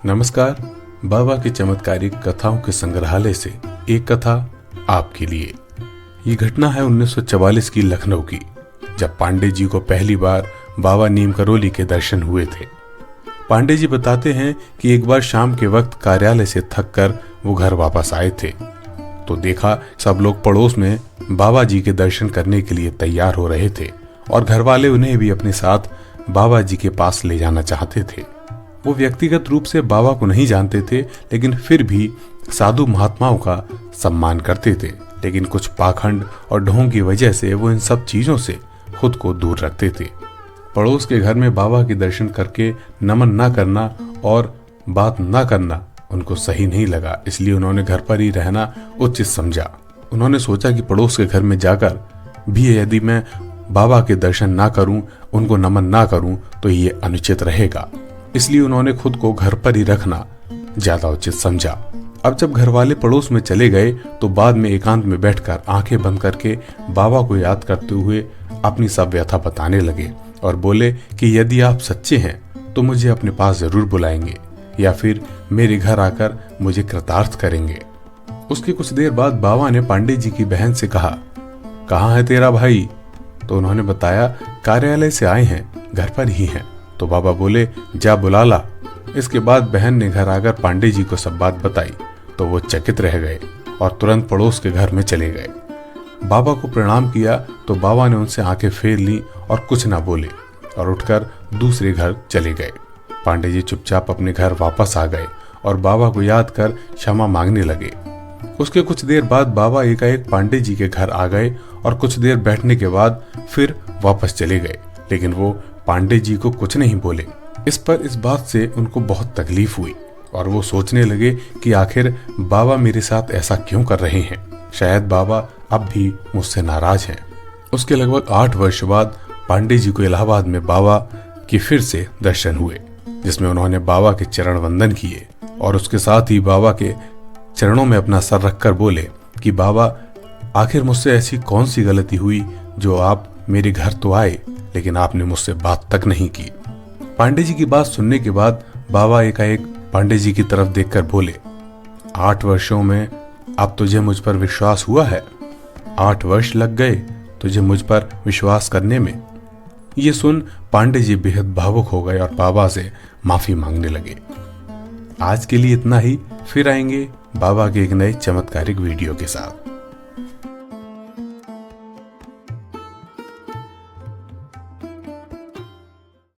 नमस्कार। बाबा की चमत्कारिक कथाओं के संग्रहालय से एक कथा आपके लिए। ये घटना है 1944 की लखनऊ की, जब पांडे जी को पहली बार बाबा नीम करोली के दर्शन हुए थे। पांडे जी बताते हैं कि एक बार शाम के वक्त कार्यालय से थक कर वो घर वापस आए थे तो देखा सब लोग पड़ोस में बाबा जी के दर्शन करने के लिए तैयार हो रहे थे और घर वाले उन्हें भी अपने साथ बाबा जी के पास ले जाना चाहते थे। वो व्यक्तिगत रूप से बाबा को नहीं जानते थे, लेकिन फिर भी साधु महात्माओं का सम्मान करते थे। लेकिन कुछ पाखंड और ढोंग की वजह से वो इन सब चीजों से खुद को दूर रखते थे। पड़ोस के घर में बाबा के दर्शन करके नमन ना करना और बात ना करना उनको सही नहीं लगा, इसलिए उन्होंने घर पर ही रहना उचित समझा। उन्होंने सोचा कि पड़ोस के घर में जाकर भी यदि मैं बाबा के दर्शन ना करूं, उनको नमन ना करूं तो ये अनुचित रहेगा, इसलिए उन्होंने खुद को घर पर ही रखना ज्यादा उचित समझा। अब जब घर वाले पड़ोस में चले गए तो बाद में एकांत में बैठकर आंखें बंद करके बाबा को याद करते हुए अपनी सब व्यथा बताने लगे और बोले कि यदि आप सच्चे हैं तो मुझे अपने पास जरूर बुलाएंगे या फिर मेरे घर आकर मुझे कृतार्थ करेंगे। उसके कुछ देर बाद बाबा ने पांडे जी की बहन से कहा, कहाँ है तेरा भाई? तो उन्होंने बताया, कार्यालय से आए हैं, घर पर ही हैं। तो बाबा बोले, जा बुला ला। इसके बाद बहन ने घर आकर पांडे जी को सब बात बताई तो वो चकित रह गए और तुरंत पड़ोस के घर में चले गए। बाबा को प्रणाम किया तो बाबा ने उनसे आंखें फेर ली और कुछ ना बोले और उठकर दूसरे घर चले गए। पांडे जी चुपचाप अपने घर वापस आ गए और बाबा को याद कर क्षमा मांगने लगे। उसके कुछ देर बाद बाबा एकाएक पांडे जी के घर आ गए और कुछ देर बैठने के बाद फिर वापस चले गए, लेकिन वो पांडे जी को कुछ नहीं बोले। इस बात से उनको बहुत तकलीफ हुई और वो सोचने लगे कि आखिर बाबा मेरे साथ ऐसा क्यों कर रहे हैं, शायद बाबा अब भी मुझसे नाराज हैं। उसके लगभग 8 वर्ष बाद पांडे जी को इलाहाबाद में बाबा के फिर से दर्शन हुए, जिसमें उन्होंने बाबा के चरण वंदन किए और उसके साथ ही बाबा के चरणों में अपना सर रखकर बोले कि बाबा, आखिर मुझसे ऐसी कौन सी गलती हुई जो आप मेरे घर तो आए लेकिन आपने मुझसे बात तक नहीं की। पांडे जी की बात सुनने के बाद बाबा एकाएक पांडे जी की तरफ देखकर बोले, 8 वर्षों में अब तुझे मुझ पर विश्वास हुआ है? 8 वर्ष लग गए तुझे मुझ पर विश्वास करने में? ये सुन पांडे जी बेहद भावुक हो गए और बाबा से माफी मांगने लगे। आज के लिए इतना ही, फिर आएंगे बाबा के एक नए चमत्कारिक वीडियो के साथ।